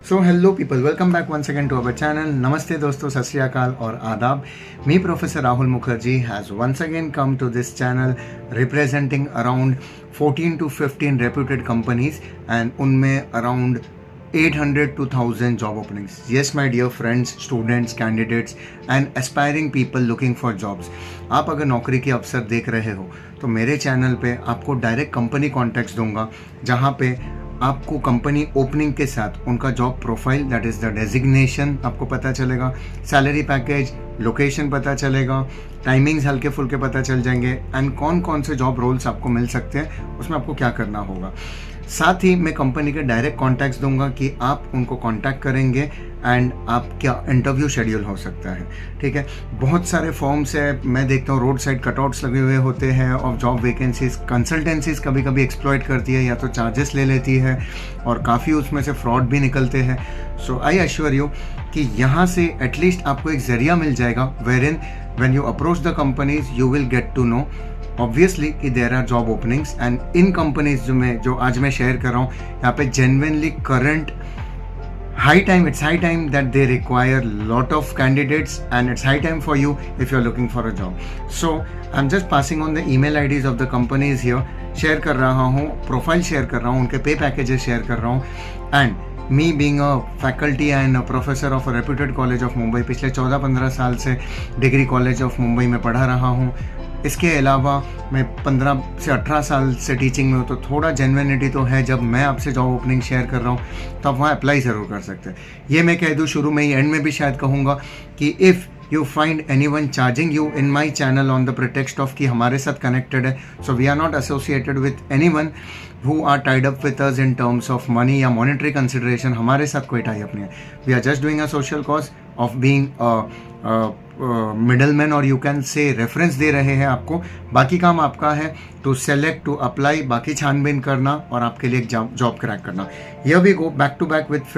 So hello people, welcome back once again to our channel. नमस्ते दोस्तों, सत श्री अकाल और आदाब. Me professor Rahul Mukherjee has once again come to this channel representing around 14 to 15 reputed companies and उनमें around 800 to 1000 job openings. Yes my dear friends, students, candidates and aspiring people looking for jobs. आप अगर नौकरी के अवसर देख रहे हो तो मेरे चैनल पे आपको डायरेक्ट कंपनी कॉन्टैक्ट्स दूंगा, जहाँ पे आपको कंपनी ओपनिंग के साथ उनका job profile, that is the designation आपको पता चलेगा, सैलरी पैकेज, लोकेशन पता चलेगा, टाइमिंग्स हल्के फुल्के पता चल जाएंगे एंड कौन कौन से जॉब रोल्स आपको मिल सकते हैं, उसमें आपको क्या करना होगा. साथ ही मैं कंपनी के डायरेक्ट कॉन्टैक्ट्स दूंगा कि आप उनको कॉन्टैक्ट करेंगे एंड आप क्या इंटरव्यू शेड्यूल हो सकता है. ठीक है, बहुत सारे फॉर्म्स है, मैं देखता हूँ रोड साइड कटआउट्स लगे हुए होते हैं ऑफ जॉब वैकेंसीज. कंसल्टेंसीज कभी कभी एक्सप्लॉइट करती है या तो चार्जेस ले लेती है और काफ़ी उसमें से फ्रॉड भी निकलते हैं. सो आई एश्योर यू कि यहाँ से एटलीस्ट आपको एक जरिया मिल जाएगा wherein when you approach the companies you will get to know obviously कि there are job openings and in companies जो आज मैं शेयर कर रहा हूँ यहाँ पे genuinely current it's high time that they require lot of candidates and it's high time for you if you're looking for a job. So I'm just passing on the email IDs of the companies here. Share कर रहा हूँ, profile share कर रहा हूँ, उनके पे packages share कर रहा हूँ and me being a faculty and professor of a reputed college of Mumbai, पिछले 14-15 साल से डिग्री कॉलेज ऑफ मुंबई में पढ़ा रहा हूँ. इसके अलावा मैं 15 से 18 साल से टीचिंग में हूँ, तो थोड़ा जेन्युइनिटी तो है. जब मैं आपसे जॉब ओपनिंग शेयर कर रहा हूँ तो आप वहाँ अप्लाई ज़रूर कर सकते हैं. ये मैं कह दूँ शुरू में ही, एंड में भी शायद कहूँगा कि if you find anyone charging you in my channel on the pretext of कि हमारे साथ connected है, so we are not associated with anyone who are tied up with us in terms of money या monetary consideration. हमारे साथ कोई tie up नहीं है. We are just doing a social cause of being a middleman और you can say reference दे रहे हैं आपको. बाकी काम आपका है to select, to apply, बाकी छानबीन करना और आपके लिए एक जॉब क्रैक करना. Here we go back to back with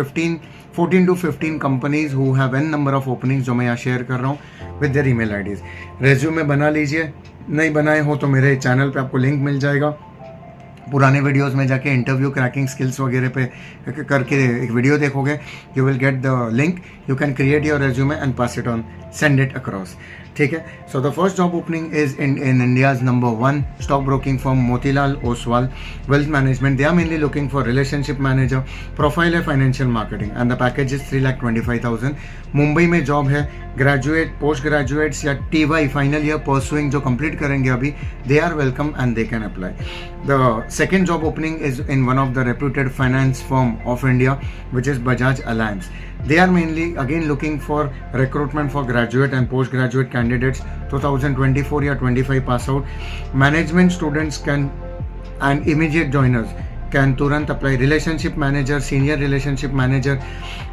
14 to 15 companies who have n number of openings जो मैं यहाँ शेयर कर रहा हूँ with their email IDs. Resume बना लीजिए, नहीं बनाए हो तो मेरे चैनल पे आपको लिंक मिल जाएगा. पुराने वीडियोस में जाके इंटरव्यू क्रैकिंग स्किल्स वगैरह पे करके एक वीडियो देखोगे, you will get the link. You can create your resume and pass it on, send it across. ठीक है, so the first job opening is in India's number 1 stock broking firm Motilal Oswal wealth management. They are mainly looking for relationship manager. Profile है financial marketing and the package is 3,25,000. Mumbai में job है. Graduate, post graduates या TY final year pursuing जो complete करेंगे अभी, they are welcome and they can apply. The second job opening is in one of the reputed finance firm of India which is Bajaj Allianz. They are mainly again looking for recruitment for graduate and postgraduate candidates 2024 या 25 pass out. Management students can and immediate joiners can तुरंत apply. Relationship manager, senior relationship manager,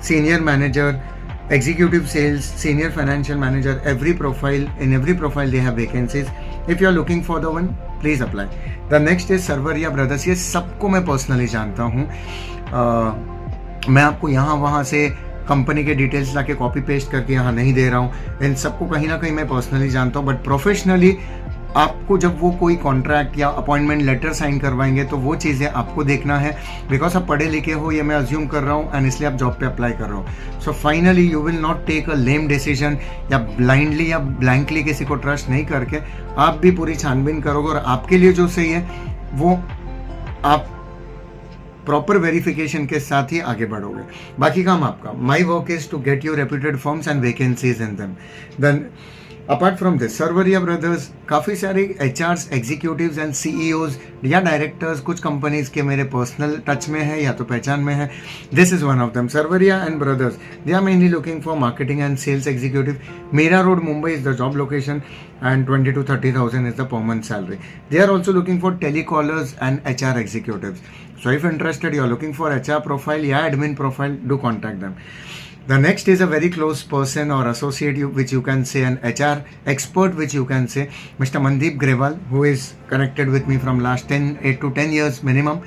senior manager, executive sales, senior financial manager, in every profile they have vacancies. If you are looking for the one, please apply. The next is Sarvaria Brothers. ये सबको मैं personally जानता हूँ. मैं आपको यहाँ वहाँ से कंपनी के डिटेल्स लाके कॉपी पेस्ट करके यहाँ नहीं दे रहा हूँ. इन सबको कहीं ना कहीं मैं पर्सनली जानता हूँ, बट प्रोफेशनली आपको जब वो कोई कॉन्ट्रैक्ट या अपॉइंटमेंट लेटर साइन करवाएंगे तो वो चीज़ें आपको देखना है. बिकॉज आप पढ़े लिखे हो, ये मैं अज्यूम कर रहा हूँ, एंड इसलिए आप जॉब पे अप्लाई कर रहे हो. So finally you will not take a lame decision या ब्लाइंडली या ब्लैंकली किसी को ट्रस्ट नहीं करके आप भी पूरी छानबीन करोगे और आपके लिए जो सही है वो आप प्रॉपर वेरिफिकेशन के साथ ही आगे बढ़ोगे. बाकी काम आपका. My work is to get your reputed firms and vacancies in them. Then apart from this, Sarvaria brothers काफ़ी सारे HRs, एग्जीक्यूटिव्स एंड CEOs या डायरेक्टर्स कुछ कंपनीज के मेरे पर्सनल टच में है या तो पहचान में है. This is one of them. Sarvaria and brothers, they are mainly looking for marketing and sales executive. Mira road, Mumbai is the job location and 20 to 30,000 is the per month salary. They are also looking for telecallers and HR executives. So if interested, you are looking for HR profile या admin profile, do contact them. The next is a very close person or associate which you can say, an HR expert which you can say, Mr. Mandeep Grewal, who is connected with me from last 8 to 10 years minimum.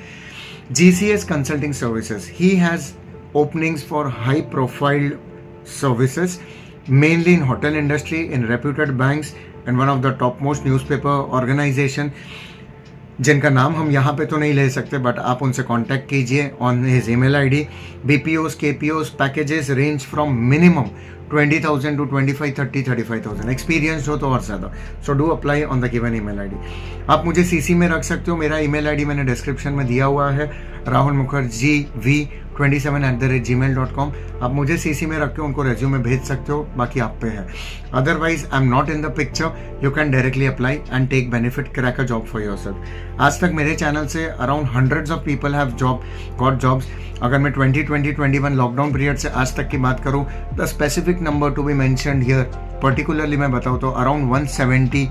GCS Consulting Services. He has openings for high profile services, mainly in hotel industry, in reputed banks and one of the topmost newspaper organization. जिनका नाम हम यहाँ पे तो नहीं ले सकते, but आप उनसे कांटेक्ट कीजिए on his email ID. BPOs, KPOs packages range from minimum 20,000 to 25, 30, 35,000. Experience हो तो और ज़्यादा. So do apply on the given email ID. आप मुझे CC में रख सकते हो. मेरा ईमेल आईडी मैंने डिस्क्रिप्शन में दिया हुआ है, राहुल मुखर्जी v27@gmail.com. आप मुझे CC में रख के उनको रेज्यूमे भेज सकते हो. बाकी आप पे है. Otherwise I am not in the picture. You can directly apply and take benefit, crack a job for yourself. आज तक मेरे चैनल से around hundreds of people have got jobs. अगर मैं 2020-21 लॉकडाउन पीरियड से आज तक की बात करूं, the specific number to be mentioned here particularly मैं बताऊं तो अराउंड 170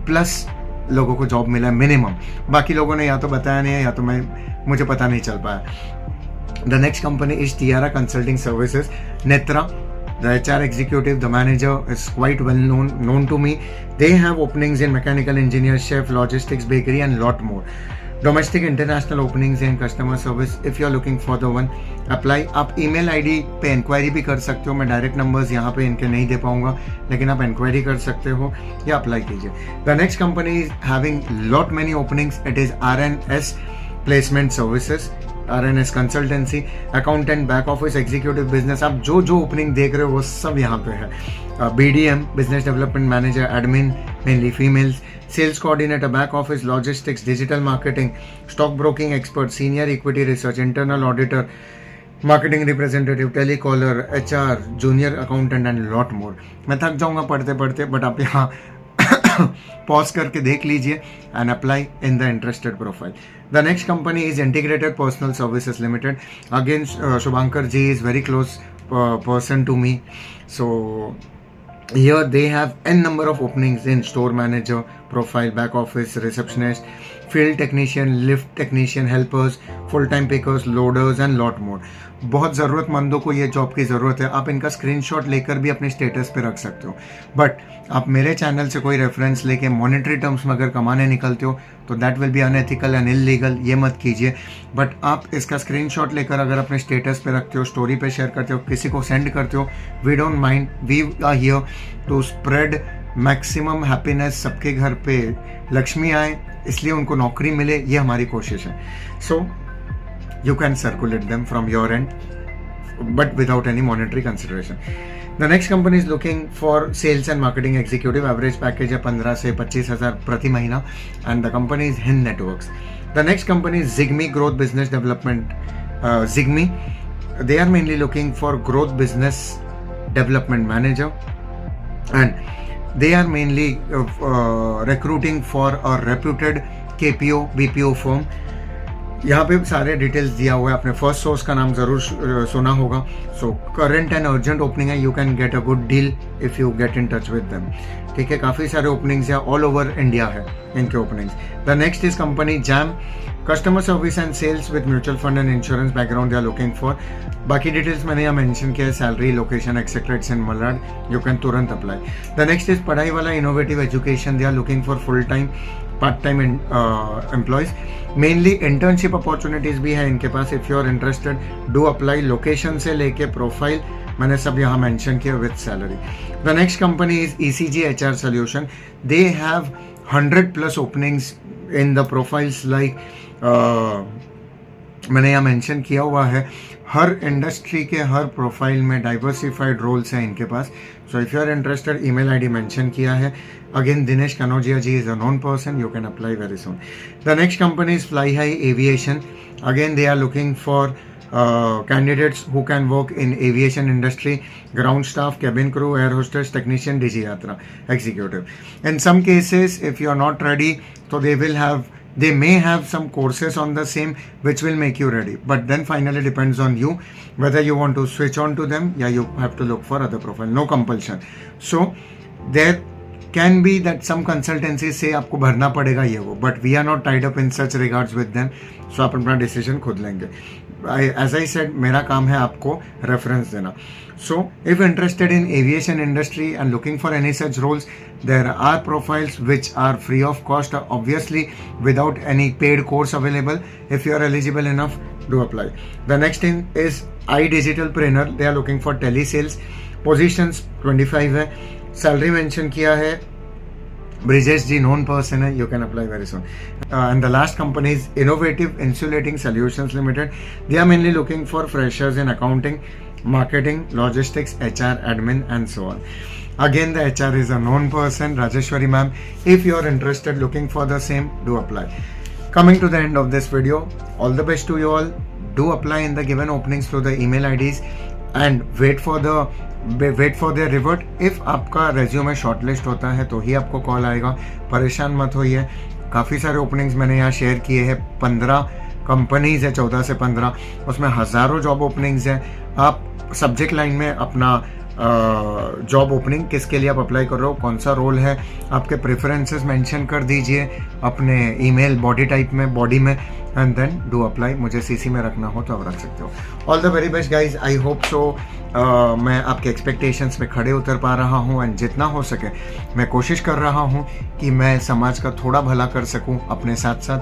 प्लस लोगों को जॉब मिला है मिनिमम. बाकी लोगों ने या तो बताया नहीं है या तो मुझे पता नहीं चल पाया. The next company is Tiara Consulting Services. Netra, the HR executive, the manager is quite well known to me. They have openings in mechanical engineer, chef, logistics, bakery and lot more. Domestic international openings in customer service. If you are looking for the one, apply. आप email ID पे inquiry भी कर सकते हो. मैं direct numbers यहाँ पे इनके नहीं दे पाऊंगा, लेकिन आप इंक्वायरी कर सकते हो या अप्लाई कीजिए. The next company is having lot many openings. It is RNS Placement Services. RNS consultancy, accountant, back office, executive business. आप जो जो ओपनिंग देख रहे हो वो सब यहाँ पे है. BDM, business development manager, admin mainly females, sales coordinator, back office, logistics, digital marketing, stock broking expert, senior equity research, internal auditor, marketing representative, telecaller, HR, junior accountant and lot more. मैं थक जाऊंगा पढ़ते पढ़ते, but आप यहाँ pause करके देख लीजिए and apply in the interested profile. The next company is integrated personal services limited. Again Shubhankar ji is very close person to me. So here they have n number of openings in store manager profile, back office, receptionist, field technician, lift technician, helpers, full time pickers, loaders and lot more. बहुत ज़रूरतमंदों को ये job की ज़रूरत है. आप इनका screenshot लेकर भी अपने स्टेटस पे रख सकते हो. बट आप मेरे चैनल से कोई रेफरेंस लेके मॉनेटरी टर्म्स में अगर कमाने निकलते हो तो that will be unethical and illegal. ये मत कीजिए. बट आप इसका स्क्रीनशॉट लेकर अगर अपने स्टेटस पे रखते हो, स्टोरी पे शेयर करते हो, किसी को सेंड करते हो, we don't mind. We are here to spread maximum happiness. सबके घर पे लक्ष्मी आए, इसलिए उनको नौकरी मिले, ये हमारी कोशिश है. सो you can circulate them from your end, but without any monetary consideration. The next company is looking for sales and marketing executive. Average package है 15 से 25,000 प्रति महीना, and the company is Hind Networks. The next company is Zigme Growth Business Development. Zigme, they are mainly looking for growth business development manager, and they are mainly recruiting for a reputed KPO BPO firm. यहाँ पे सारे details दिया हुआ है. आपने first source का नाम ज़रूर सुना होगा. So current and urgent opening है. You can get a good deal if you get in touch with them. ठीक है, काफ़ी सारे ओपनिंग्स है, ऑल ओवर इंडिया है इनके openings. The next is company Jam, customer service and sales with mutual fund and insurance background they are looking for. बाकी details मैंने यहाँ मेंशन किया है, salary, location etcetera. It's in Malad. You can तुरंत apply. The next is पढ़ाई वाला innovative education. They are looking for full time part time employees. Mainly internship opportunities भी है इनके पास. If you are interested do apply. Location से लेके profile मैंने सब यहाँ मेंशन किया with salary. The next company is ECG HR Solution. They have 100+ openings in the profiles like मैंने यहाँ मेंशन किया हुआ है. हर इंडस्ट्री के हर प्रोफाइल में डाइवर्सिफाइड रोल्स हैं इनके पास. So if you are interested, email ID mention किया है. Again Dinesh Kanaujia ji is a known person. You can apply very soon. The next company is fly high aviation. Again they are looking for candidates who can work in aviation industry, ground staff, cabin crew, air hostess, technician, Digi Yatra executive. In some cases, if you are not ready, so they may have some courses on the same which will make you ready, but then finally depends on you whether you want to switch on to them. Yeah, you have to look for other profile. No compulsion. So there can be that some consultancies say आपको भरना पड़ेगा ये वो, but we are not tied up in such regards with them. So आप अपना decision खुद लेंगे. As I said, मेरा काम है आपको reference देना. So if interested in aviation industry and looking for any such roles, there are profiles which are free of cost, obviously without any paid course available. If you are eligible enough, do apply. The next thing is iDigitalpreneur. They are looking for telesales. Positions 25 है. Salary mention किया है Brijesh ji, known person hai, you can apply very soon. And the last company is Innovative Insulating Solutions Limited. They are mainly looking for freshers in accounting, marketing, logistics, HR, admin, and so on. Again, the HR is a known person, Rajeshwari ma'am. If you are interested, looking for the same, do apply. Coming to the end of this video, all the best to you all. Do apply in the given openings through the email IDs and wait for their revert. If आपका resume shortlist होता है तो ही आपको call आएगा, परेशान मत होइए. काफ़ी सारे ओपनिंग्स मैंने यहाँ शेयर किए हैं, 15 कंपनीज है, 14 से 15, उसमें हज़ारों जॉब ओपनिंग्स हैं. आप सब्जेक्ट लाइन में अपना जॉब ओपनिंग किसके लिए आप अप्लाई कर रहे हो, कौन सा रोल है, आपके प्रेफरेंसेस मेंशन कर दीजिए अपने ईमेल बॉडी टाइप में, बॉडी में, एंड देन डू अप्लाई. मुझे सीसी में रखना हो तो आप रख सकते हो. All the very best guys. I hope so मैं आपके एक्सपेक्टेशंस पे खड़े उतर पा रहा हूँ एंड जितना हो सके मैं कोशिश कर रहा हूँ कि मैं समाज का थोड़ा भला कर सकूँ अपने साथ साथ,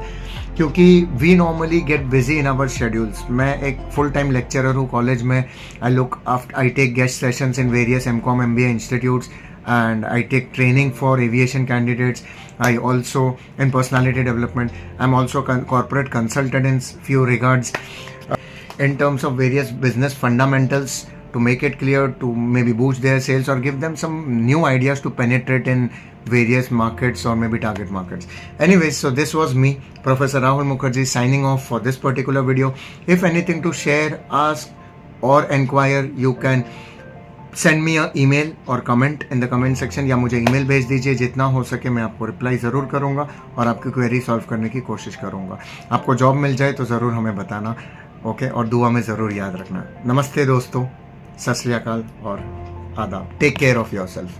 क्योंकि we normally get busy in our schedules. मैं एक फुल टाइम लेक्चरर हूँ कॉलेज में. I take guest sessions in various MCOM MBA institutes and I take training for aviation candidates. I also in personality development. I'm also corporate consultant in few regards in terms of various business fundamentals to make it clear, to maybe boost their sales or give them some new ideas to penetrate in various markets or maybe target markets. Anyways, so this was me, Professor Rahul Mukherjee, signing off for this particular video. If anything to share, ask or inquire, you can send me a email और comment in the comment section, या मुझे email भेज दीजिए. जितना हो सके मैं आपको रिप्लाई ज़रूर करूँगा और आपकी क्वेरी सॉल्व करने की कोशिश करूँगा. आपको जॉब मिल जाए तो ज़रूर हमें बताना, ओके, और दुआ में ज़रूर याद रखना. नमस्ते दोस्तों, सत श्री अकाल और आदाब. Take care of your self.